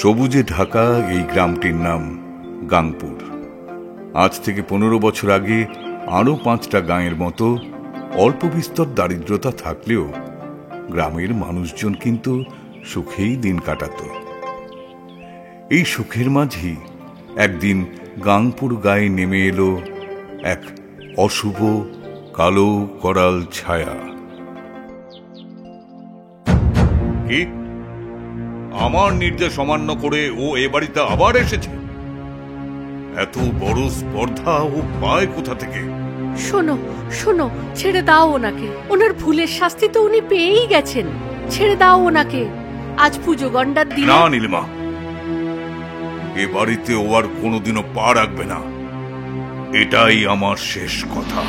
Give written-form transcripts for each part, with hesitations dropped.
সবুজে ঢাকা এই গ্রামটির নাম গাংপুর। আজ থেকে 15 বছর আগে আরো 5টা গাঁয়ের মতো অল্প বিস্তর দারিদ্রতা থাকলেও গ্রামের মানুষজন কিন্তু সুখেই দিন কাটাত। এই সুখের মাঝেই একদিন গাংপুর গায়ে নেমে এলো এক অশুভ কালো করাল ছায়া। কি? আমার নির্দেশ অমান্য করে ও এ বাড়িতে আবার এসেছে? এত বড় স্পর্ধা ও পায় কোথা থেকে? শোনো শোনো, ছেড়ে দাও ওনাকে। ওনার ভুলের শাস্তি তো উনি পেয়েই গেছেন। ছেড়ে দাও ওনাকে। আজ পুজো গন্ডার দিন। না নীলিমা, এ বাড়িতে ও আর কোনোদিনও পা রাখবে না। এটাই আমার শেষ কথা।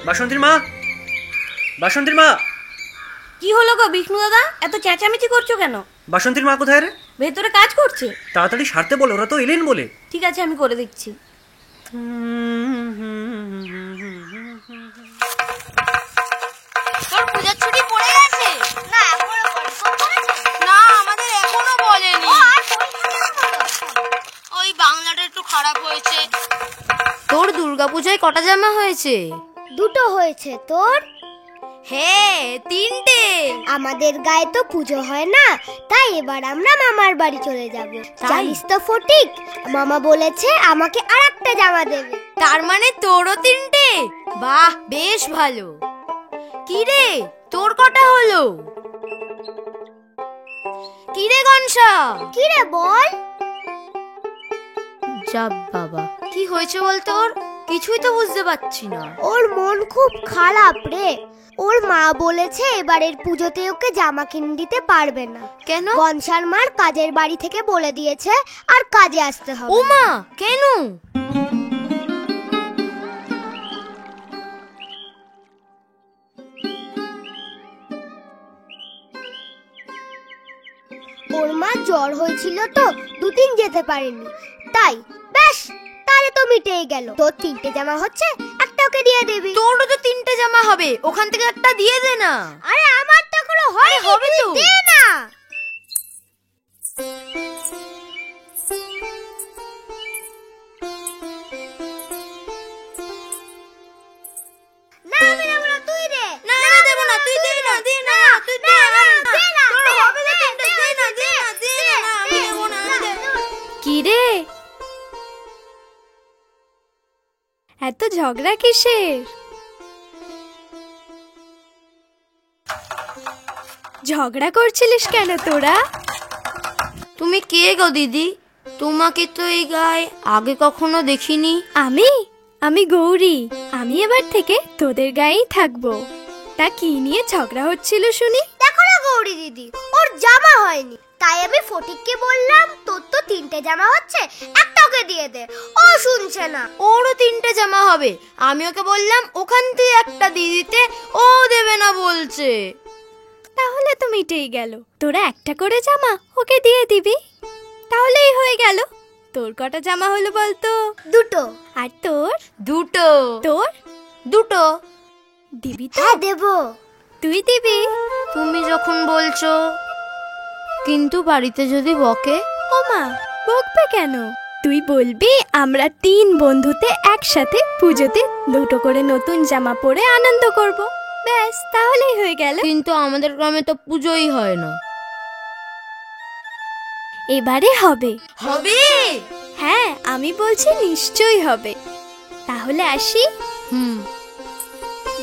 বাসন্তীর মা, বাসন্তীর মা। কি হলো গো বিষ্ণু দাদা, এত চেঁচামেচি করছো কেন? বাসন্তীর মা কোথায় রে? ভেতরে কাজ করছে। তাড়াতাড়ি সারতে বলো, ওরা তো এলেন বলে। ঠিক আছে, আমি করে দিচ্ছি। তোর পূজার ছুটি পড়ে গেছে? না এখনো পড়েনি। না আমাদের এখনো বলেনি। ওই বাংলাটা একটু খারাপ হয়েছে। তোর দুর্গাপূজায় কটা জামা হয়েছে? দুটো হয়েছে। তোর? হ্যাঁ 3টে। আমাদের গায়ে তো পুজো হয় না, তাই এবার আমরা মামার বাড়ি চলে যাব। জানিস তো ফটিক, মামা বলেছে আমাকে আরেকটা জামা দেবে। তার মানে তোরও 3টে? বাহ, বেশ ভালো। কি রে, তোর কটা হলো? কি রে গনসা? কি রে বল। যা বাবা, কি হয়েছে বল তোর? কিছুই তো বুঝতে পারছি না। ওর মন খুব খারাপ রে। ওর মা বলেছে এবারের পুজোতে ওকে জামা কিনে দিতে পারবে না। কেন? গনসার মার কাজের বাড়ি থেকে বলে দিয়েছে আর কাজে আসতে হবে। ও মা, কেন? ওর মা জ্বর হয়েছিল তো 2 দিন যেতে পারেনি, তাই ব্যাস তাহলে তো মিটেই গেল। তোর 3টে জামা হচ্ছে, একটা ওকে দিয়ে দিবি। তোরও তো 3টে জামা হবে, ওখান থেকে একটা দিয়ে দে না। আরে আমার তো এখনো হয় হবে তো, দে না। না আমি দেব না, তুই দে। না না দেব না, তুই দে না, দে না, তুই দে না, দে না, তোর হবে না 3টে, দে না, দে না, দে না, আমি দেব না। কি রে, এত ঝগড়া কিসের? ঝগড়া করছিলিস কেন তোরা? তুমি কে গো দিদি? তোমাকে তো এই গায়ে আগে কখনো দেখিনি। আমি গৌরী। আমি এবার থেকে তোদের গায়েই থাকবো। তা কি নিয়ে ঝগড়া হচ্ছিল শুনি? দেখো না গৌরী দিদি, ওর জামা হয়নি, তাই আমি ফটিককে বললাম তোর তো 3টে জামা হচ্ছে, একটা ওকে দিয়ে দে। ও শুনছে না। ওরও 3টে জামা হবে, আমি ওকে বললাম ওখান থেকে একটা দিয়ে দিতে, ও দেবে না বলছে। তাহলে তো মিটেই গেল। তোরা একটা করে জামা ওকে দিয়ে দিবি, তাহলেই হয়ে গেল। তোর কটা জামা হলো বলতো? 2টো। আর তোর? 2টো। তোর? 2টো। দিবি তো? হ্যাঁ দেবো। তুই দিবি? তুমি যখন বলছো। কিন্তু বাড়িতে যদি বকে? ও মা, বকবে কেন? তুই বলবি আমরা 3 বন্ধুতে একসাথে পুজোতে 2টো করে নতুন জামা পরে আনন্দ করব। ব্যাস, তাহলেই হয়ে গেল। কিন্তু আমাদের গ্রামে তো পুজোই হয় না। এবারে হবে। হবে? হ্যাঁ, আমি বলছি নিশ্চয়ই হবে। তাহলে আসি?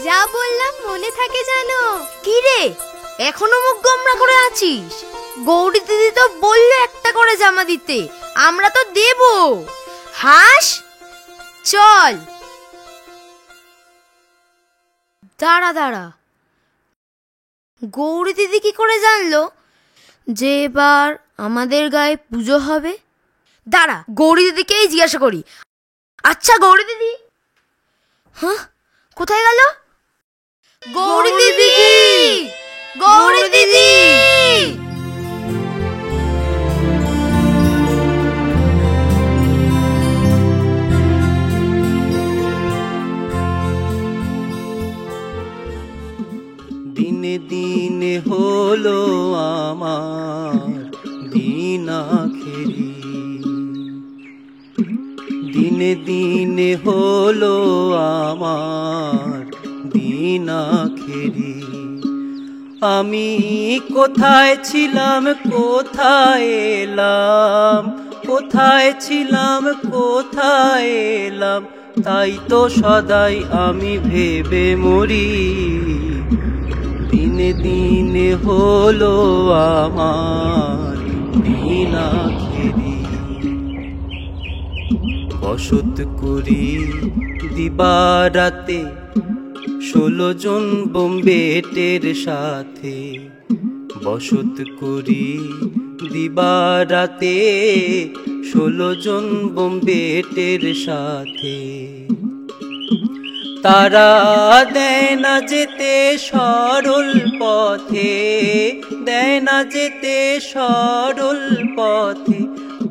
যা বললাম মনে থাকে জানো? কি রে, এখনো মুখ গোমরা করে আছিস? গৌরী দিদি তো বললে একটা করে জামা দিতে, আমরা তো দেব। হাস, চল। দাঁড়া দাঁড়া, গৌরী দিদি কি করে জানলো যে এবার আমাদের গায়ে পুজো হবে? দাঁড়া, গৌরী দিদিকেই জিজ্ঞাসা করি। আচ্ছা গৌরী দিদি, হ্যাঁ কোথায় গেল? গৌরী দিদি, গৌরী দিদি। দিনে দিনে হলো আমার দিন আখেরি, দিনে দিনে হলো আমার দিন আখেরি। আমি কোথায় ছিলাম কোথায় এলাম, কোথায় ছিলাম কোথায় এলাম, তাই তো সদাই আমি ভেবে মরি। দিনে দিনে হলো আমার দিন আখেরি। বসত করি দিবারাতে 16 জন বোম্বেটের সাথে, বসত করি দিবারাতে 16 জন বোম্বেটের সাথে। তারা দেয় না যেতে সরল পথে, দেয় না যেতে সরল পথে,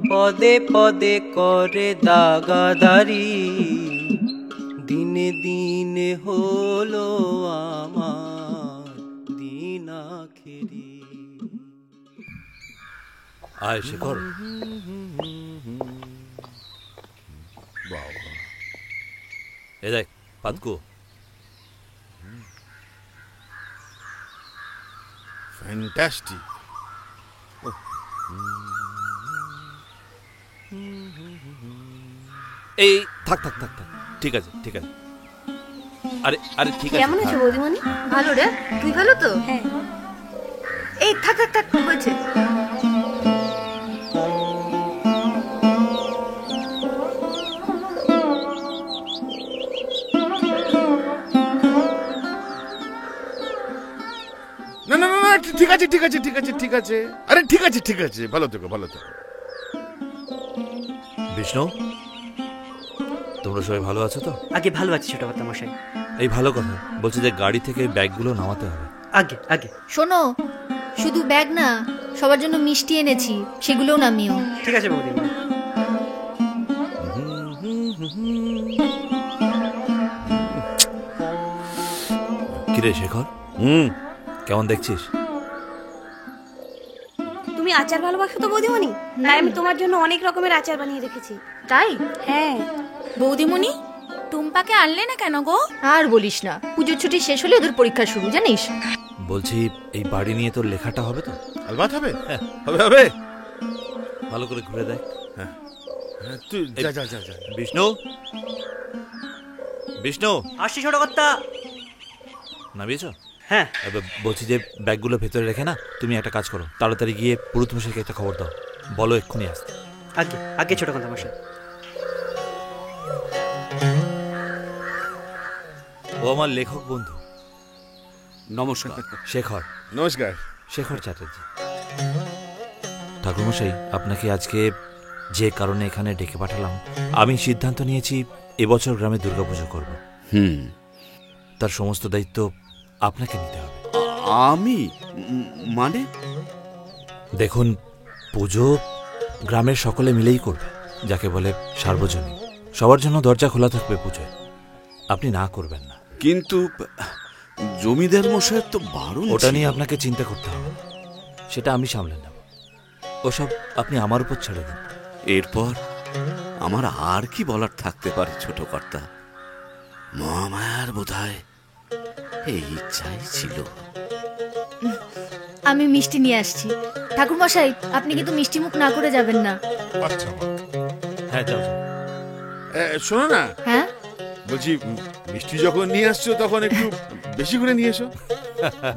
পদে পদে করে দাগাদারি। দিনে দিনে হলো আমার দিন আখেরি। আয় শেখর, এ দেখ পাতকু। ফ্যান্টাস্টিক। এই থাক থাক থাক থাক, ঠিক আছে ঠিক আছে। আরে আরে ঠিক আছে। কেমন আছো বৌদিমণি? ভালো রে, তুই ভালো তো? হ্যাঁ। এই থাক থাক থাক, হয়েছে। না না না না, ঠিক আছে ঠিক আছে ঠিক আছে ঠিক আছে, আরে ঠিক আছে ঠিক আছে, ভালো থেকো ভালো থেকো। বিষ্ণু, তোমরা সবাই ভালো আছো তো? আগে ভালো আছি ছোট কথা মশাই। এই ভালো কথা। বলছি যে গাড়ি থেকে ব্যাগগুলো নামাতে হবে। আগে আগে। শোনো, শুধু ব্যাগ না, সবার জন্য মিষ্টি এনেছি, সেগুলোও নামিও। ঠিক আছে বৌদিমা। কিরে শেখর, কেমন দেখছিস? তুমি আচার ভালোবাসো তো বৌদিমণি? তাই আমি তোমার জন্য অনেক রকমের আচার বানিয়ে রেখেছি। তাই? হ্যাঁ। বৌদিমণি, টুম্পাকে আনলে না কেন গো? আর বলিস না, পুজোর ছুটি শেষ হলে ওদের পরীক্ষা শুরু, জানিস? বলছি এই বাড়ি নিয়ে তোর লেখাটা হবে তো? আলবাত হবে, হবে হবে। ভালো করে ঘুরে দেখ। হ্যাঁ তুই যা যা যা যা। বিষ্ণু, বিষ্ণু আসছি ছোট কথা। নামিয়েছো? হ্যাঁ। বলছি যে ব্যাগগুলো ভেতরে রেখে না, তুমি একটা কাজ করো, তাড়াতাড়ি গিয়ে পুরোহিত মশাইকে একটা খবর দাও, বলো এক্ষুনি আসতে। আগে আগে ছোট কথা মশাই। ও আমার লেখক বন্ধু। নমস্কার। শেখর। নমস্কার। শেখর চ্যাটার্জি। ঠাকুরমশাই, আপনাকে আজকে যে কারণে এখানে ডেকে পাঠালাম, আমি সিদ্ধান্ত নিয়েছি এবছর গ্রামে দুর্গাপুজো করব। তার সমস্ত দায়িত্ব আপনাকে নিতে হবে। আমি মানে? দেখুন, পুজো গ্রামের সকলে মিলেই করবে, যাকে বলে সার্বজনীন। সবার জন্য দরজা খোলা থাকবে পুজোয়, আপনি না করবেন না। কিন্তু জমিদার মশাই তো বারণ। ওটা নিয়ে আপনাকে চিন্তা করতে হবে, সেটা আমি সামলে নেব। ওসব আপনি আমার উপর ছেড়ে দিন। এরপর আমার আর কি বলার থাকতে পারে ছোট কর্তা? মহামায়ার বোধহয় এই ইচ্ছাই ছিল। আমি মিষ্টি নিয়ে আসছি। ঠাকুর মশাই, আপনি কিন্তু মিষ্টি মুখ না করে যাবেন না। আচ্ছা হ্যাঁ যাও। শোনো না, হ্যাঁ বলছি মিষ্টি যখন নিয়ে আসছো তখন একটু বেশি করে নিয়ে এসো।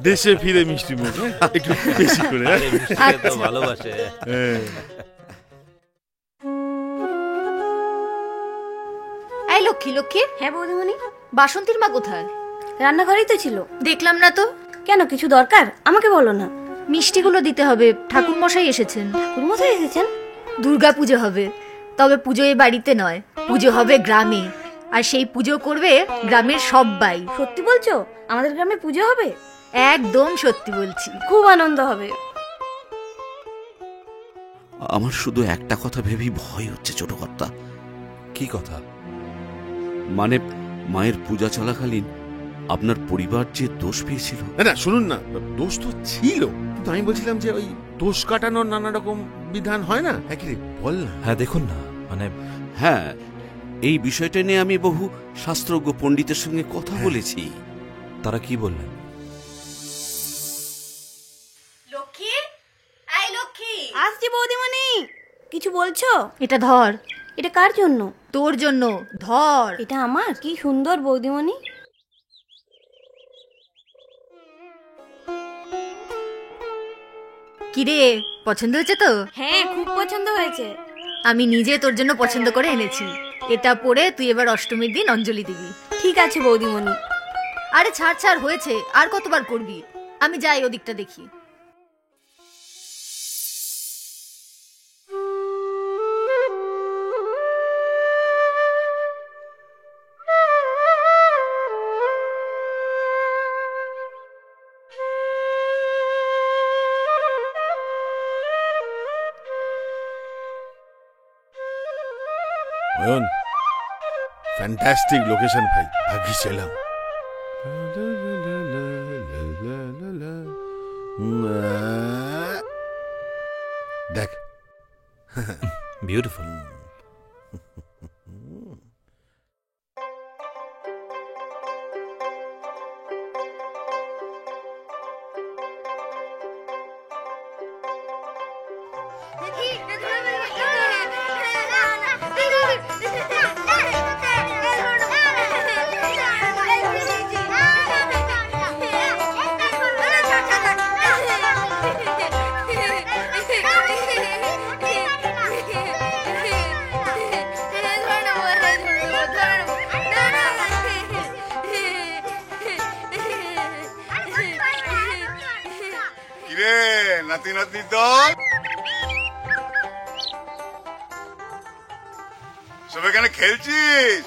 দেশে ফিরে মিষ্টি মুখ একটু বেশি করে। ভালোবাসে। এই লক্ষ্মী লক্ষ্মী। হ্যাঁ বৌদিমণি? বাসন্তীর মা কোথায়? রান্নাঘরেই তো ছিল। দেখলাম না তো। কেন, কিছু দরকার? আমাকে বলো না। মিষ্টিগুলো দিতে হবে, ঠাকুর মশাই এসেছেন। ঠাকুরমশাই এসেছেন? দুর্গা পুজো হবে, তবে পুজো এ বাড়িতে নয়, পুজো হবে গ্রামে। আর সেই পুজো করবে গ্রামের সবাই। সত্যি বলছো? আমাদের গ্রামে পুজো হবে? একদম সত্যি বলছি। খুব আনন্দ হবে। আমার শুধু একটা কথা ভেবেই ভয় হচ্ছে ছোট কর্তা। কি কথা? মানে মায়ের পূজা চলাকালীন আপনার পরিবার যে দোষ পেয়েছিল। না না, শুনুন না, দোষ তো ছিল, কিন্তু আমি বলছিলাম যে ওই দোষ কাটানোর নানা রকম বিধান হয় না, একই বল না। হ্যাঁ দেখুন না, মানে হ্যাঁ, এই বিষয়টা নিয়ে আমি বহু শাস্ত্রজ্ঞ পণ্ডিতের সঙ্গে কথা বলেছি। তারা কি বললেন? লক্ষ্মী, এই লক্ষ্মী, আসছি বৌদিমণি। কিছু বলছো? এটা ধর। এটা কার জন্য? তোর জন্য, ধর। এটা আমার? কি সুন্দর বৌদিমণি। কিরে, পছন্দ হয়েছে তো? হ্যাঁ, খুব পছন্দ হয়েছে। আমি নিজে তোর জন্য পছন্দ করে এনেছি। এটা পরে তুই এবার অষ্টমীর দিন অঞ্জলি দিবি। ঠিক আছে বৌদিমণি। আরে ছাড় ছাড়, হয়েছে, আর কতবার করবি? আমি যাই ওদিকটা দেখি। অয়ন, ফ্যান্টাস্টিক লোকেশন ভাই, ভাগ্যিস ছিলাম। দেখ, বিউটিফুল। কিরে নাতি নাতনি দল, সব এখানে খেলছিস?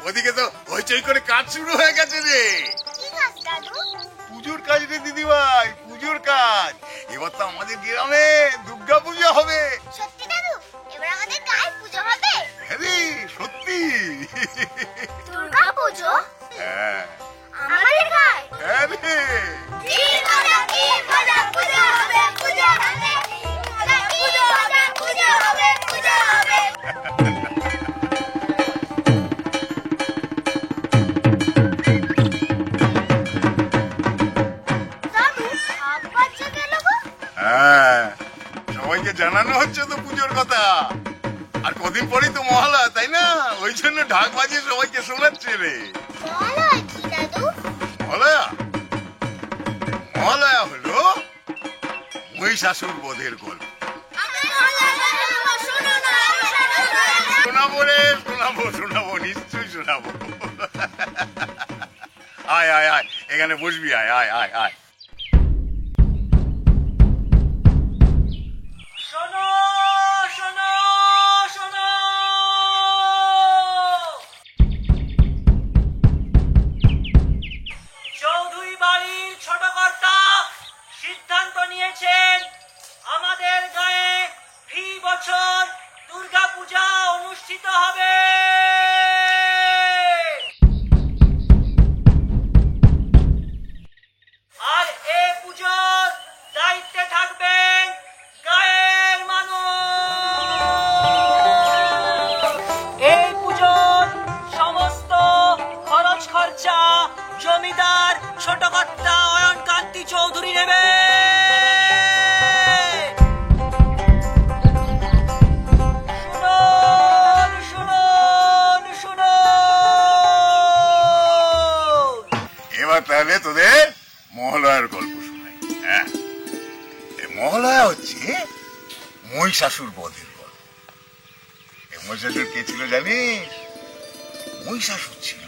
ওদিকে তো হইচই করে কাজ শুরু হয়ে গেছে রে। পুজোর কাজ রে দিদিভাই, পুজোর কাজ। এবার তো আমাদের গ্রামে দুর্গা পুজো হবে। সত্যি দাদু, এবার আমাদের গায়ে পুজো হবে? হ্যাঁ রে, সত্যি। দুর্গা পুজো? হ্যাঁ, আমাদের গায়ে? হ্যাঁ রে। কি মজা, কি মজা, পুজো হবে, পুজো হবে। কি মজা, পুজো হবে, পুজো হবে। দাদু, হাত বাজছে কেন গো? হ্যাঁ, সবাইকে জানানো হচ্ছে তো পুজোর কথা। আর কদিন পরেই তো মহালয়া, তাই না? ওই জন্য ঢাক বাজিয়ে সবাইকে শোনাচ্ছে রে। মহালয়া কি দাদু? মহালয়া, মহালয়া হলো মহিষাসুর বধের গল্প। শোনাবো রে, শোনাবো, নিশ্চয়ই শোনাবো। আয় আয় আয়, এখানে বসবি, আয় আয় আয় আয়। শোনো শোনো শোনো, চৌধুরী বাড়ির ছোট কর্তা সিদ্ধান্ত নিয়েছেন আমাদের গায়ে ফি বছর দুর্গা পূজা অনুষ্ঠিত হবে। আর এ পুজোর দায়িত্বে থাকবেন গায়ের মানুষ। এই পুজোর সমস্ত খরচ খরচা জমিদার ছোট কর্তা অয়ন কান্তি চৌধুরী নেবে। এবার তাহলে তোদের মহালয়ার গল্প শোনাই। হ্যাঁ, এই মহালয়া হচ্ছে মহিষাসুর বধের গল্প। এই মহিষাসুর কে ছিল জানিস? মহিষাসুর ছিল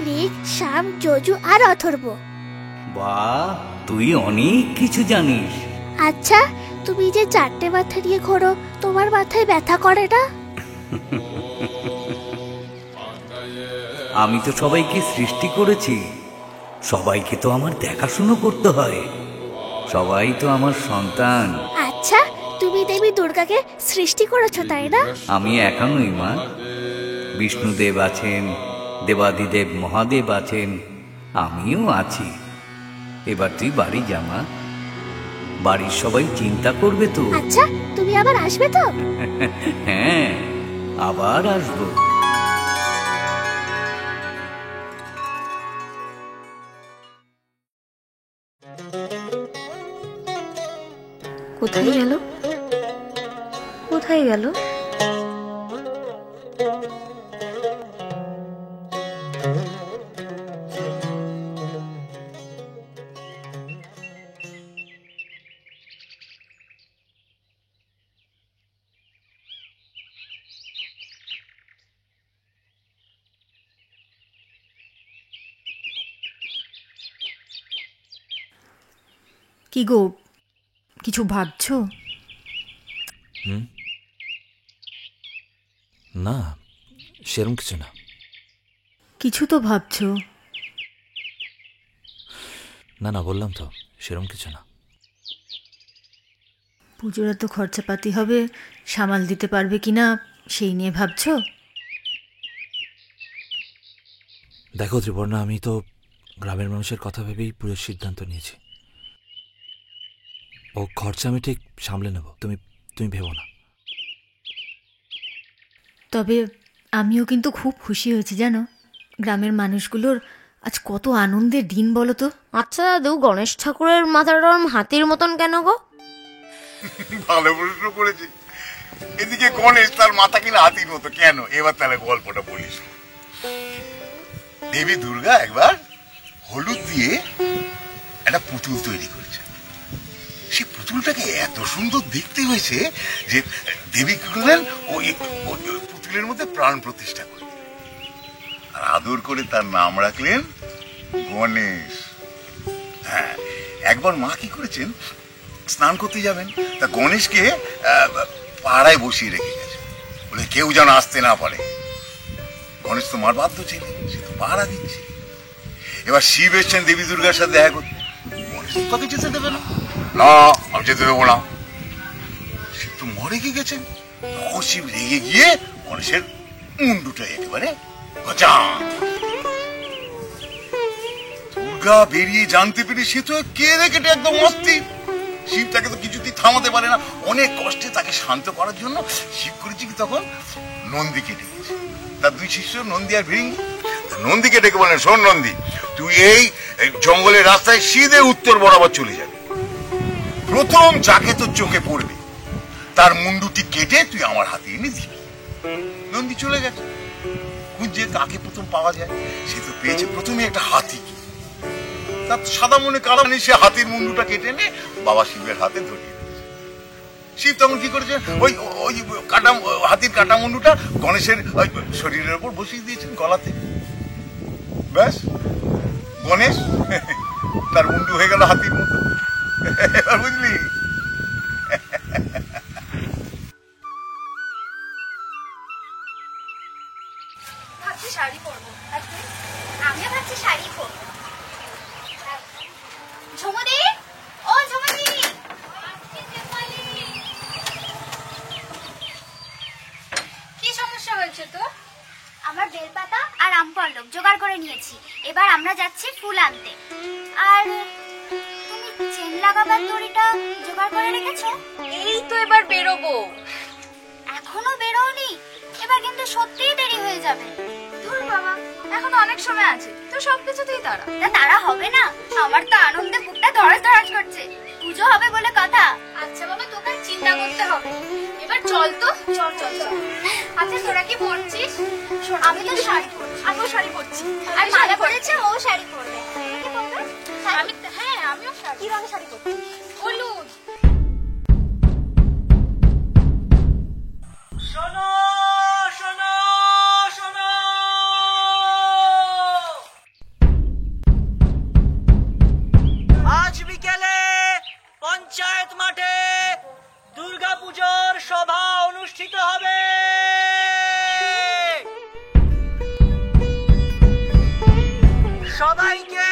ঋক, শাম, যজু আর অথর্ব। বাহ, তুই অনেক কিছু জানিস। আচ্ছা, তুমি যে 4টে মাথা নিয়ে ঘোরো, তোমার মাথায় ব্যথা করে না? আমি তো সবাইকে সৃষ্টি করেছি, সবাইকে তো আমার দেখাশুনো করতে হয়, সবাই তো আমার সন্তান। আচ্ছা, তুমি দেবী দুর্গাকে সৃষ্টি করেছো, তাই না? আমি একা নই মা, বিষ্ণুদেব আছেন, দেবাদিদেব মহাদেব আছেন, আমিও আছি। এবার তুই বাড়ি যা মা, বাড়ির সবাই চিন্তা করবে তো। আচ্ছা, তুমি আবার আসবে তো? হ্যাঁ, আবার আসবো। কোথায় গেল? কোথায় গেল? কি গো, কিছু ভাবছো? না, সেরম কিছু না। কিছু তো ভাবছো। না না, বললাম তো সেরম কিছু না। পুজোর তো খরচাপাতি হবে, সামাল দিতে পারবে কিনা সেই নিয়ে ভাবছো? দেখো ত্রিবর্ণা, আমি তো গ্রামের মানুষের কথা ভেবেই পুরো সিদ্ধান্ত নিয়েছি। ও খরচা আমি ঠিক সামলে নেব, তুমি তুমি ভেবো না। তবে আমিও কিন্তু খুব খুশি হয়েছি জানো, গ্রামের মানুষগুলোর আজ কত আনন্দের দিন বলো তো। আচ্ছা দাদু, গণেশ ঠাকুরের মাথাটা হাতির মতন কেন গো? ভালো প্রশ্ন করেছি। এদিকে গণেশ, তার মাথা কিনা হাতির মতো কেন? এবার তাহলে গল্পটা বলিস। দেবী দুর্গা একবার হলুদ দিয়ে একটা পুতুল তৈরি করেছে। সেই পুতুলটাকে এত সুন্দর দেখতে হয়েছে যে দেবী কি করলেন, ওই পুতুলের মধ্যে প্রাণ প্রতিষ্ঠা করে আর আদর করে তার নাম রাখলেন গণেশ। হ্যাঁ, একবার মা কি করেছেন, স্নান করতে যাবেন, তা গণেশকে পাড়ায় বসিয়ে রেখে গেছে, বলে কেউ যেন আসতে না পারে। গণেশ তো মার বাধ্য ছিল, সে তো পাহারা দিচ্ছে। এবার শিব এসছেন দেবী দুর্গার সাথে দেখা করতে, গণেশ তো তাকে যেতে দেবে না, না আমি যেতে দেবো না। শিব তো মরে গেছেন। তখন শিব রেগে গিয়ে গণেশের মুন্ডুটা একেবারে দুর্গা বেরিয়ে জানতে পেরে সে তো কেঁদে কেটে একদম অস্থির। শিব তাকে তো কিছুতেই থামাতে পারে না। অনেক কষ্টে তাকে শান্ত করার জন্য শিব করেছে কি, তখন নন্দীকে ডেকেছে, তার দুই শিষ্য নন্দী আর ভিড়িঙ্গি। নন্দীকে ডেকে বলেন, শোন নন্দী, তুই এই জঙ্গলের রাস্তায় সিধে উত্তর বরাবর চলে যাবি, প্রথম যাকে তোর চোখে পড়বে তার মুন্ডুটি কেটে তুই আমার হাতে এনে দিবি। নন্দী চলে গেছে, খুঁজছে কাকে প্রথম পাওয়া যায়। সে তো পেয়েছে প্রথমে একটা হাতিকে। তার সাদা মনে কালো মনে সে হাতির মুন্ডুটা কেটে এনে বাবা শিবের হাতে ধরিয়ে দিয়েছে। শিব তখন কি করেছে, ওই ওই কাটা হাতির কাটা মুন্ডুটা গণেশের শরীরের উপর বসিয়ে দিয়েছেন গলাতে। ব্যাস, গণেশ তার মুন্ডু হয়ে গেল হাতির মুন্ডু। এবার বুঝলি? ভাবছি শাড়ি পরবো। আমিও ভাবছি শাড়ি পরবো। ঝুমুদি, ও ঝুমুদি, কি সমস্যা হয়েছে তো? আমার বেলপাতা আর আম পল্লব জোগাড় করে নিয়েছি, এবার আমরা যাচ্ছি ফুল আনতে। আর তুমি চেন লাগাবার দড়িটা জোগাড় করে রেখেছো? এই তো এবার বেরোবো। এখনো বেরোনি? এবার কিন্তু সত্যিই দেরি হয়ে যাবে। ধুর বাবা, এখন অনেক সময় আছে, তো সবকিছুতেই তারা। তা তারা হবে না, আমার তো আনন্দে বুকটা ধড়াস ধড়াস করছে। পুজো হবে বলে কথা। আচ্ছা বাবা, তোকে চিন্তা করতে হবে। এবার চল তো, চল চল চল। আচ্ছা তোরা কি পরছিস? আমি তো শাড়ি পরছি। আমিও শাড়ি পরছি। আর মালা পরেছে, ও শাড়ি পরবে। কি পরবে? হ্যাঁ, আমিও শাড়ি। কি রঙের শাড়ি পরছি? হলুদ। শোনো শোনো শোনো, অনুষ্ঠিত হবে। সবাইকে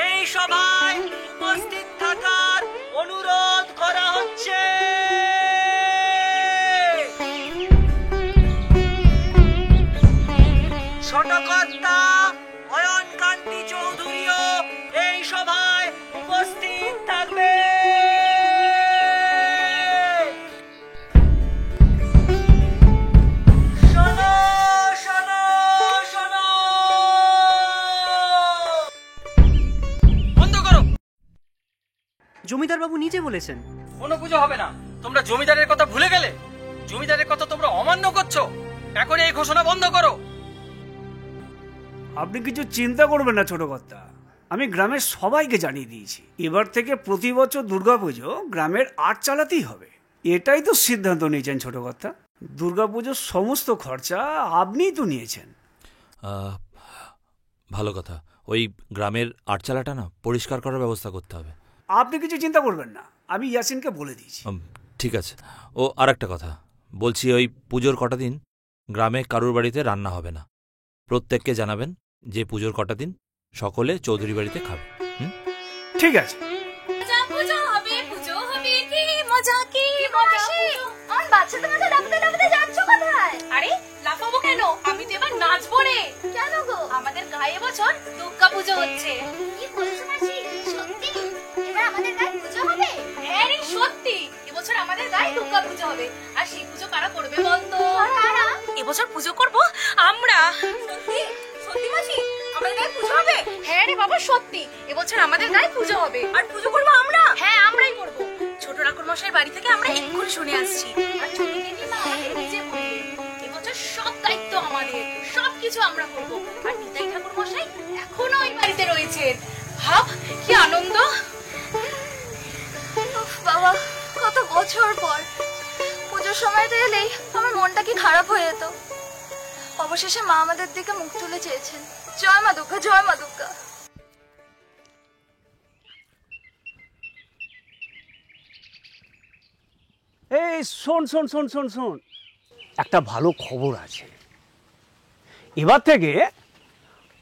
এই সভায় উপস্থিত থাকার অনুরোধ করা হচ্ছে। ছোটকর্তা অয়ন কান্তি চৌধুরীও এই সভায় উপস্থিত থাকবে। শোনো শোনো শোনো, বন্ধ করো। জমিদার বাবু নিজে বলেছেন কোনো পুজো হবে না। তোমরা জমিদারের কথা ভুলে গেলে? জমিদারের কথা তোমরা অমান্য করছো। এখন এই ঘোষণা বন্ধ করো। আপনি কিছু চিন্তা করবেন না ছোট কর্তা, আমি গ্রামের সবাইকে জানিয়ে দিয়েছি এবার থেকে প্রতি বছর দুর্গাপুজো গ্রামের আট চালাতেই হবে। এটাই তো সিদ্ধান্ত নিয়েছেন ছোট কর্তা। দুর্গাপুজোর সমস্ত খরচা আপনিই তো নিয়েছেন। ভালো কথা। ওই গ্রামের আটচালাটা না পরিষ্কার করার ব্যবস্থা করতে হবে। আপনি কিছু চিন্তা করবেন না, আমি ইয়াসিনকে বলে দিয়েছি। ঠিক আছে। ও আর একটা কথা বলছি, ওই পুজোর কটা দিন গ্রামে কারুর বাড়িতে রান্না হবে না। প্রত্যেককে জানাবেন যে পুজোর কটা দিন সকলে চৌধুরী বাড়িতে খাবে। ঠিক আছে। পুজো হবে, পুজো হবে, কি মজা, কি মজা। আমার বাচ্চাদের মধ্যে লাফাতে লাফাতে যাচ্ছ কোথায়? আরে লাফাবো কেন, আমি তো এবার নাচবো রে। কেন গো? আমাদের গায়ে বছর দুর্গা পুজো হচ্ছে। কি বলছো মাসি? সত্যি এবার আমাদের গায়ে পুজো হবে? হ্যাঁ রে সত্যি, এবছর আমাদের গায়ে দুর্গা পুজো হবে। আর সেই পুজো কারা করবে বলতো? কারা? এবছর পুজো করব আমরা। সত্যি সত্যি মাসি আমাদের গায়ে পুজো হবে? হ্যাঁ রে বাবা সত্যি, এবছর আমাদের গায়ে পুজো হবে। আর পুজো করব আমরা? হ্যাঁ আমরাই করব। ছোট ঠাকুর মশাইয়ের বাড়ি থেকে আমরা এক্ষুনি শুনে আসছি। আর ছোট দিদিমা আমাদের নিজে বললেন এবছর সব দায়িত্ব আমাদের, সবকিছু আমরা করব। আর নিতাই ঠাকুর মশাই এখনো ওই বাড়িতে রয়েছেন। ভাব কি আনন্দ। বাবা কত বছর পর পুজোর সময়তে এলেই আমার মনটা কি খারাপ হয়ে যেত। অবশেষে মা আমাদের দিকে মুখ তুলে চেয়েছেন। জয় মা দুর্গা, জয় মা দুর্গা। এই শোন শোন শোন শোন শোন, একটা ভালো খবর আছে। এবার থেকে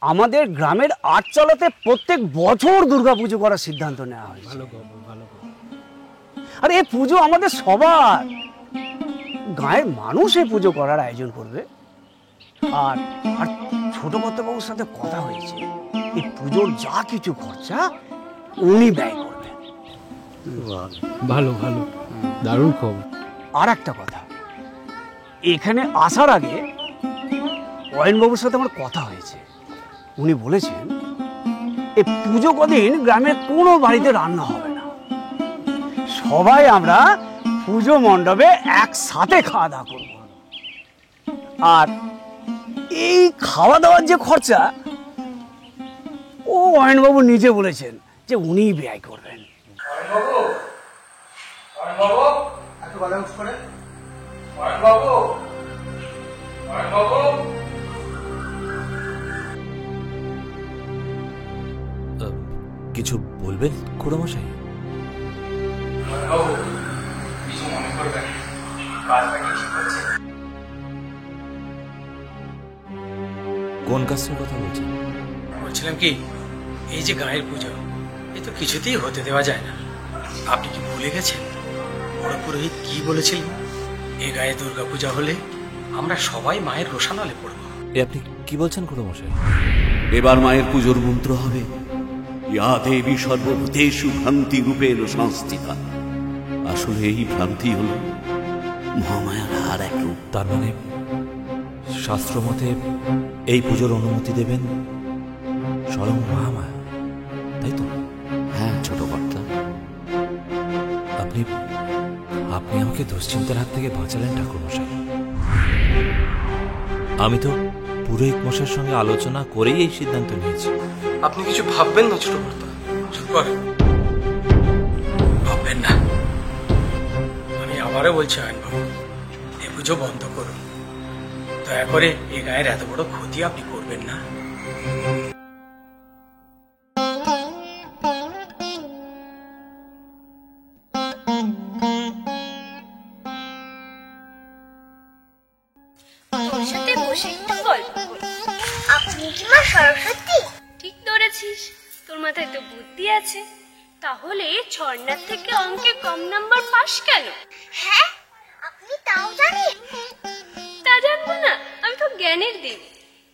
আমাদের গ্রামের আটচালাতে প্রত্যেক বছর দুর্গাপুজো করার সিদ্ধান্ত নেওয়া হয়েছে। ভালো খবর, ভালো খবর। আর এই পুজো আমাদের সবার, গায়ের মানুষ এই পুজো করার আয়োজন করবে। আর আর ছোট কর্তাবাবুর সাথে কথা হয়েছে, এই পুজোর যা কিছু খরচা উনি ব্যয় করবেন। ভালো ভালো, দারুণ খবর। আর একটা কথা, এখানে আসার আগে অয়নবাবুর সাথে আমার কথা হয়েছে। উনি বলেছেন এই পুজো কদিন গ্রামের কোনো বাড়িতে রান্না হবে না, সবাই আমরা পুজো মণ্ডপে একসাথে খাওয়া দাওয়া করব। আর এই খাওয়া দাওয়ার যে খরচা, ও অয়নবাবু নিজে বলেছেন যে উনিই ব্যয় করবেন। কিছু বলবেন খুড়োমশাই? কোন কাজটার কথা বলছেন? বলছিলাম কি, এই যে গায়ের পুজো, এ তো কিছুতেই হতে দেওয়া যায় না। আপনি কি ভুলে গেছেন বড় পুরোহিত কি বলেছিলেন? এ গায়ে দুর্গা পূজা হলে আমরা সবাই মায়ের রোষানলে পড়ব। এ আপনি কি বলছেন খুড়োমশাই? এবার মায়ের পুজোর মন্ত্র হবে ইয়া দেবী সর্বভূতেষু ভ্রান্তি রূপেণ সংস্থিতা। আসলে এই ভ্রান্তি হল মহামায়ার আর এক রূপ। তার মানে শাস্ত্র মতে এই পুজোর অনুমতি দেবেন স্বয়ং মহামায়া, তাই তো? হ্যাঁ ছোট কর্তা, আপনি আপনি আমাকে দুশ্চিন্তার হাত থেকে বাঁচালেন ঠাকুরমশাই। আমি তো পুরোহিত মশাইয়ের সঙ্গে আলোচনা করেই এই সিদ্ধান্ত নিয়েছি। আপনি কিছু ভাববেন না ছোট কর্তা, চুপ কর, ভাববেন না। আমি আবারও বলছি আইনবাবু, এ পুজো বন্ধ করুন। দয়া করে এ গায়ের এত বড় ক্ষতি আপনি করবেন না। তোর সাথে বসে একটু গল্প করি। আপনি কি মা সরস্বতী? ঠিক ধরেছিস, তোর মাথায় তো বুদ্ধি আছে। তাহলে ঝর্ণার থেকে অঙ্কে কম নাম্বার পাস কেন? হ্যাঁ, আপনি তাও জানেন? তা জানবো না, আমি তো জ্ঞানের দেবী,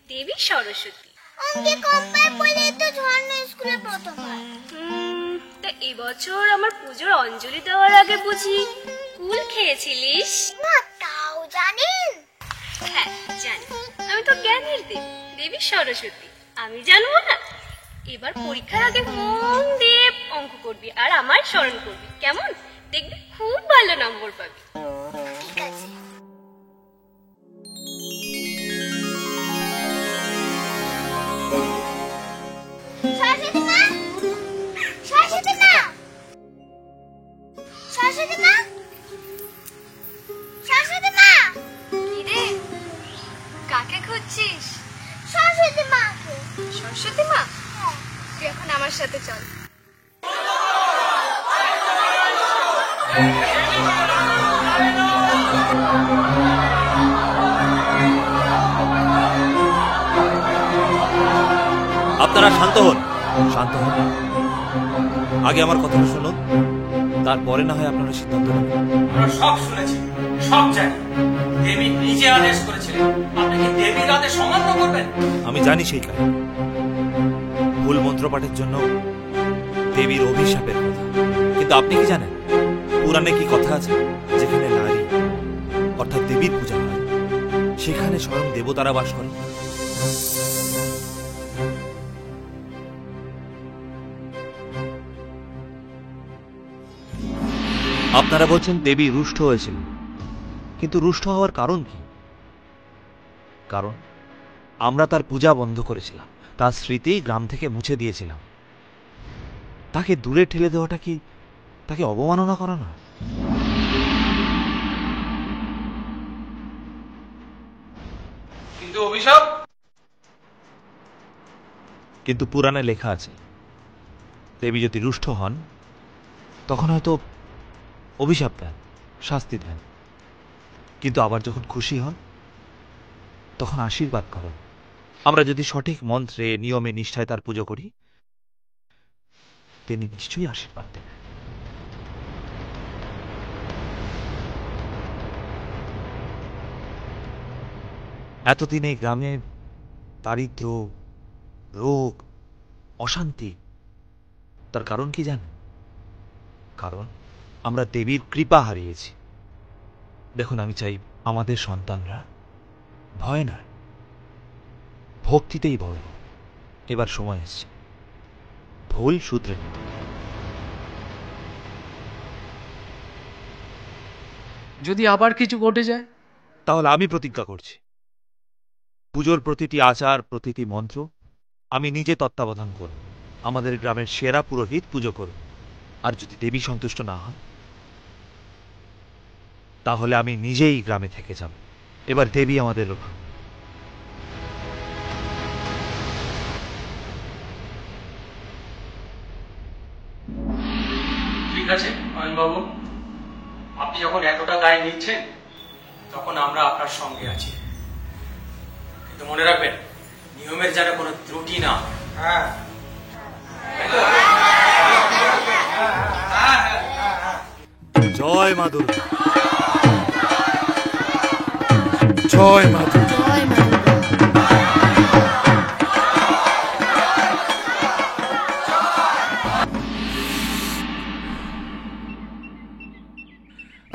দেবী সরস্বতী। অঙ্কে কম পায় বলে তো ঝর্ণা স্কুলে প্রথম হয়। তা এবছর আমার পুজোর অঞ্জলি দেওয়ার আগে বুঝি কুল খেয়েছিলিস? মা তাও জানেন? হ্যাঁ জানি, আমি তো জ্ঞানের দেবী, দেবী সরস্বতী, আমি জানবো না? এবার পরীক্ষার আগে মন দিয়ে অঙ্ক করবি আর আমার স্মরণ করবি, কেমন? দেখবি খুব ভালো নম্বর পাবি। ঠিক আছে। সরস্বতী মা, সরস্বতী মা, সরস্বতী মা, সরস্বতী মা। কি রে, কাকে খুঁজছিস? সরস্বতী মাকে। সরস্বতী মা? তুই এখন আমার সাথে চল। আপনারা শান্ত হন, শান্ত হন। আগে আমার কথাটা শুনুন, তারপরে না হয় আপনারা সিদ্ধান্ত নেবেন। আমরা সব শুনেছি, সব জানি। দেবী নিজে আদেশ করেছিলেন, আপনি কি দেবীর আদেশ অমান্য করবেন? আমি জানি সেই কারণ, ভুল মন্ত্রপাঠের জন্য দেবীর অভিশাপের কথা। কিন্তু আপনি কি জানেন পুরাণে কি কথা আছে? যেখানে নারী অর্থাৎ দেবীর পূজা হয়, সেখানে স্বয়ং দেবতারা বাস করেন। আপনারা বলছেন দেবী রুষ্ট হয়েছিল, কিন্তু রুষ্ট হওয়ার কারণ কি? কারণ আমরা তার পূজা বন্ধ করেছিলাম, তার স্মৃতি গ্রাম থেকে মুছে দিয়েছিলাম। তাকে দূরে ঠেলে দেওয়াটা কি তাকে অবমাননা করা না? কিন্তু অভিশাপ? কিন্তু পুরাণে লেখা আছে দেবী যদি রুষ্ট হন তখন হয়তো অভিশাপ দেন, শাস্তি দেন, কিন্তু আবার যখন খুশি হন তখন আশীর্বাদ করেন। আমরা যদি সঠিক মন্ত্রে নিয়মে নিষ্ঠায় তার পুজো করি, তিনি নিশ্চয়ই আশীর্বাদ দেবেন। এতদিন এই গ্রামে দারিদ্র, রোগ, অশান্তি, তার কারণ কি জানেন? কারণ আমরা দেবীর কৃপা হারিয়েছি। দেখুন, আমি চাই আমাদের সন্তানরা ভয় নয়, ভক্তিতেই বড়। এবার সময় এসছে ভুল শুধরে নিতে। যদি আবার কিছু ঘটে যায়, তাহলে আমি প্রতিজ্ঞা করছি পুজোর প্রতিটি আচার, প্রতিটি মন্ত্র আমি নিজে তত্ত্বাবধান করব। আমাদের গ্রামের সেরা পুরোহিত পুজো করব। আর যদি দেবী সন্তুষ্ট না হন, তাহলে আমি নিজেই গ্রামে থেকে যাব। এবার দেবী আমাদের রক্ষা। ঠিক আছে অয়নবাবু, আপনি যখন এতটা দায় নিচ্ছেন তখন আমরা আপনার সঙ্গে আছি। কিন্তু মনে রাখবেন, নিয়মের যেন কোনো ত্রুটি না। হ্যাঁ, জয় মা দুর্গা, জয় মা দুর্গা।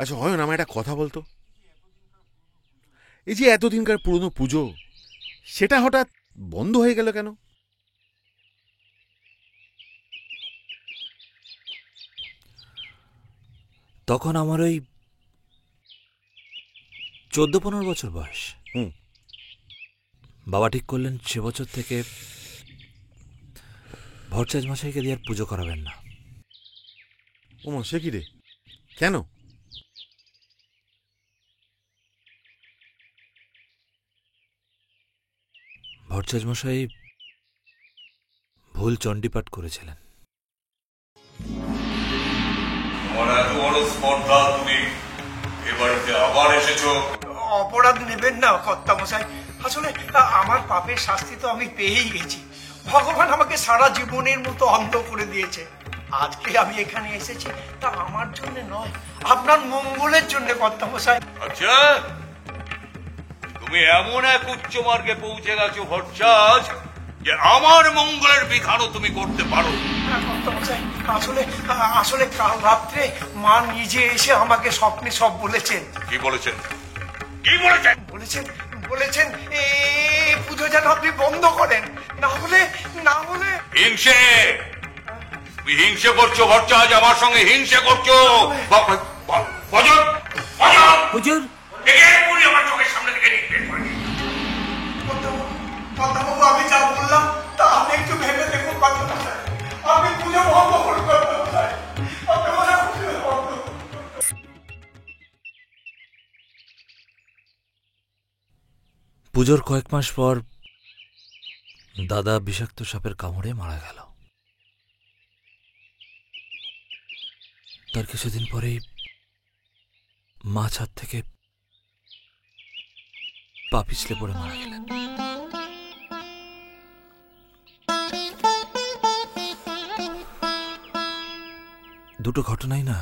আচ্ছা অয়ন, আমার একটা কথা বলতো, এই যে এতদিনকার পুরনো পুজো, সেটা হঠাৎ বন্ধ হয়ে গেল কেন? তখন আমার ওই 14-15 বছর বয়স। বাবা ঠিক করলেন সে বছর থেকে ভট্টাচ মশাইকে দিয়ে আর পুজো করাবেন না। ওমা, সে কি রে, কেন? ভট্টাচ মশাই ভুল চণ্ডীপাঠ করেছিলেন। আমার এত বড় স্পর্ধা, তুমি এ বাড়িতে আবার এসেছো। অপরাধ নেবেন না কর্তামশাই। আসলে আমার পাপের শাস্তি তো আমি পেয়েই গেছি। ভগবান আমাকে সারা জীবনের মতো অন্ধ করে দিয়েছে। আজকে আমি এখানে এসেছি তা আমার জন্য নয়, আপনার মঙ্গলের জন্য কর্তামশাই। আচ্ছা, তুমি এমন এক উচ্চ মার্গে পৌঁছে গেছো ভট্টাচ যে আমার মঙ্গলের বিধানও তুমি করতে পারো। আসলে আসলে কাল রাত্রে মা নিজে এসে আমাকে স্বপ্নে সব বলেছেন। কি বলেছেন? কি বলেছেন? বলেছেন এই পুজো যেন আপনি বন্ধ করেন, না হলে হিংসে, তুমি হিংসে করছো ভট্টাচ, আমার সঙ্গে হিংসে করছো। হুজুর আমার চোখের সামনে থেকে নিয়ে কর্তাবাবু, আমি যা বললাম তা আপনি একটু ভেবে দেখুন কর্তামশাই। আমি পুজো বন্ধ করুন কর্তামশাই। পুজোর কয়েক মাস পর দাদা বিষাক্ত সাপের কামড়ে মারা গেল। তার কিছুদিন পরেই মা ছাদ থেকে পা পিছলে পড়ে মারা গেলেন। দুটো ঘটনাই না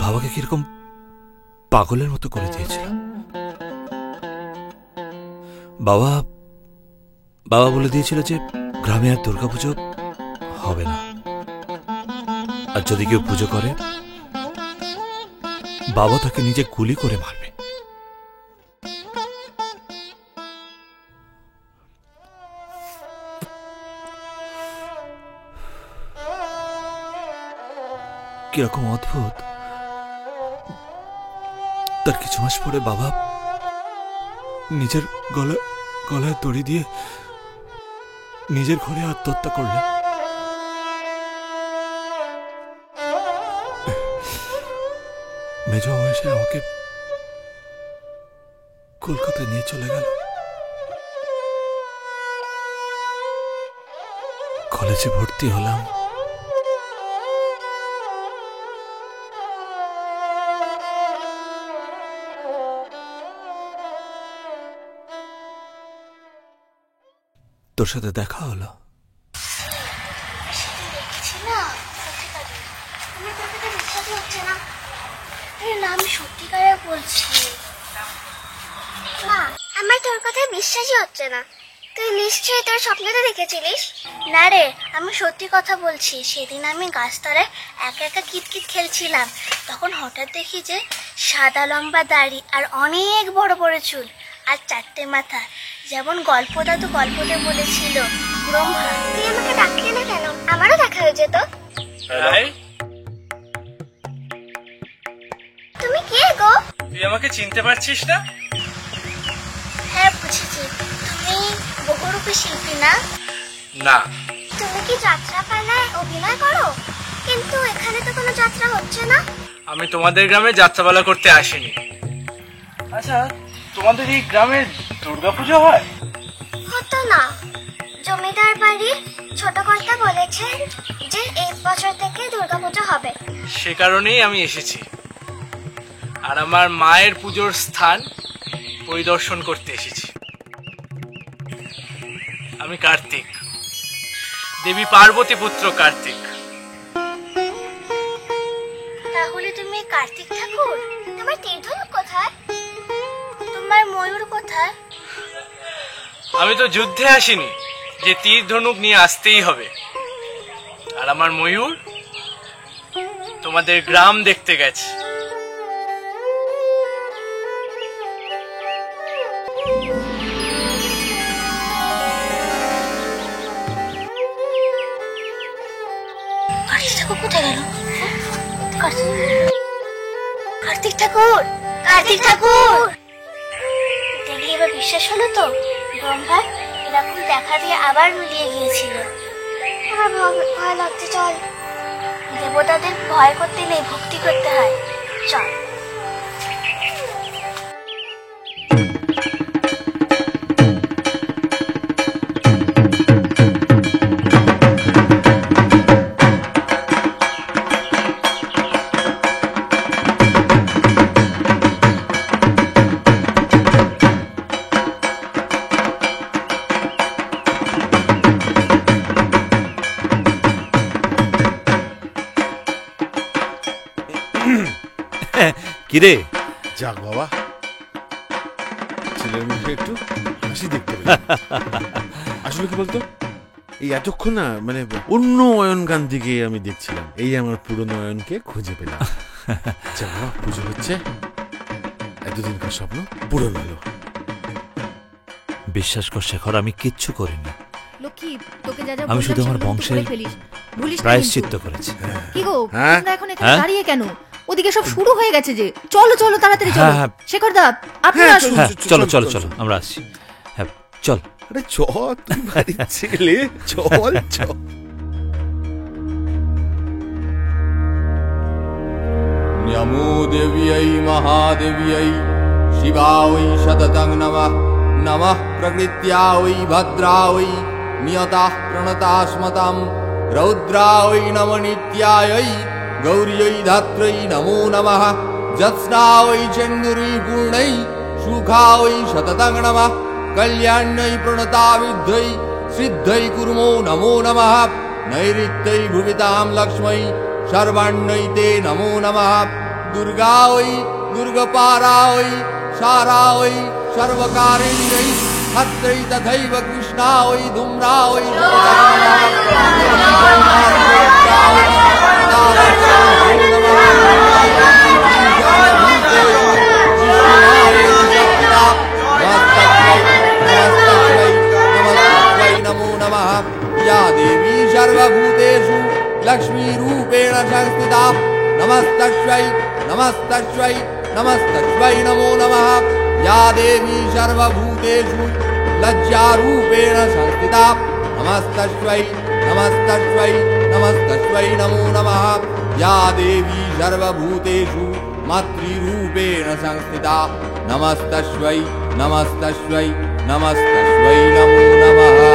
বাবাকে কিরকম পাগলের মতো করে দিয়েছিল। বাবা বলে দিয়েছিল যে গ্রামে আর দুর্গাপুজো হবে না, আর যদি কেউ পুজো করে বাবা তাকে নিজে গুলি করে মারবে। কিরকম অদ্ভুত, তার কিছু মাস পরে বাবা নিজের গলায় দড়ি দিয়ে নিজের ঘরে আত্মহত্যা করলেন। মেজো এসে আমাকে কলকাতায় নিয়ে চলে গেল। কলেজে ভর্তি হলাম। তোর সাথে দেখা হলো। আমি সত্যিকারে বলছি মা, আমার তোর কথা বিশ্বাসই হচ্ছে না। তুই নিশ্চয়ই তোর স্বপ্নটা দেখেছিলিস। না রে, আমি সত্যি কথা বলছি। সেদিন আমি গাছতলায় একা একা কিতকিত খেলছিলাম, তখন হঠাৎ দেখি যে সাদা লম্বা দাড়ি আর অনেক বড় বড় চুল আর চারটে মাথা, যেমন গল্পদাদু গল্পতে বলেছিল ব্রহ্মা। তুই আমাকে ডাকলি না কেন? আমারও দেখা হয়ে যেত। তুমি কে গো? তুই আমাকে চিনতে পারছিস না? হ্যাঁ বুঝেছি, তুমি বহুরূপী শিল্পী না? না। তুমি কি যাত্রাপালায় অভিনয় করো? কিন্তু এখানে তো কোনো যাত্রা হচ্ছে না। আমি তোমাদের গ্রামে যাত্রাপালা করতে আসিনি। আচ্ছা, তোমাদের এই গ্রামে দুর্গাপুজো হয়? হতো না, জমিদার বাড়ির ছোট কর্তা বলেছেন যে এই বছর থেকে দুর্গাপুজো হবে। সে কারণেই আমি এসেছি, আর আমার মায়ের পুজোর স্থান পরিদর্শন করতে এসেছি। আমি কার্তিক, দেবী পার্বতী পুত্র কার্তিক। তাহলে তুমি কার্তিক ঠাকুর? তোমার তীর্ধনুক কোথায়? তোমার ময়ূর কোথায়? আমি তো যুদ্ধে আসিনি যে তীর ধনুক নিয়ে আসতেই হবে। আর আমার ময়ূর তোমাদের গ্রাম দেখতে গেছে। কার্তিক ঠাকুর কোথায় গেল? কার্তিক ঠাকুর, কার্তিক ঠাকুর! দেখলি এবার বিশ্বাস হলো তো? ব্রহ্মা এরকম দেখা দিয়ে আবার মিলিয়ে গিয়েছিল। আমার ভয় লাগছে, চল। দেবতাদের ভয় করতে নেই, ভক্তি করতে হয়, চল। কিরে যাক বাবা, ছেলের মুখে একটু হাসি দেখতে পেলাম। আসলে কি বলতো, এই এতক্ষণ না মানে অন্য অয়ন গান দিকে আমি দেখছিলাম, এই আমার পুরনো অয়নকে খুঁজে পেলাম। আচ্ছা বাবা, পুজো হচ্ছে, এতদিনকার স্বপ্ন পূরণ হলো। বিশ্বাস কর শেখর, আমি কিচ্ছু করিনি। লক্ষ্মী, তোকে যা যা আমি বললাম শুধু আমার সেগুলো তো বংশের করে ফেলিস। ভুলিস না প্রায়শ্চিত্ত কিন্তু। করেছি। কি গো, হ্যাঁ? তোমরা এখন এখানে হ্যাঁ? দাঁড়িয়ে কেন? ওদিকে সব শুরু হয়ে গেছে যে। চলো চলো তাড়াতাড়ি চলো। হ্যাঁ, হ্যাঁ। শেখর দা, আপনি আসুন। হ্যাঁ, চলো চলো চলো, আমরা আসছি। হ্যাঁ, চল। আরে চল, তুই বাড়ির ছেলে, চল চল। नमो देव्यै महादेव्यै शिवायै सततं नमः। नमः प्रकृत्यायै भद्रायै नियताः प्रणतास्मतां। रौद्रायै नमो नित्यायै गौर्यै धात्र्यै नमो नमः। जत्स्नायै चेन्दुरी पूर्णै सुखायै सततं नमः। कल्याण्यै प्रणताविद्यै सिद्ध्यै कुर्मो नमो नमः। नैऋत्यै भुवितां लक्ष्मै सर्वाण्यै ते नमो नमः। दुर्गायै दुर्गपारायै सारायै सर्वकारिण्यै हत्रै तथैव कृष्णायै धूम्रायै नमो नमः। या देवी सर्वभूतेषु लक्ष्मीरूपेण संस्थिता नमस्तस्यै नमस्तस्यै नमस्तस्यै नमो नमः। या देवी सर्वभूतेषु लज्जारूपेण संस्थिता नमस्तस्यै नमस्तस्यै नमस्तस्यै नमो नमः। या देवी सर्वभूतेषु मातृरूपेण संस्थिता नमस्तस्यै नमस्तस्यै नमस्तस्यै नमो नमः।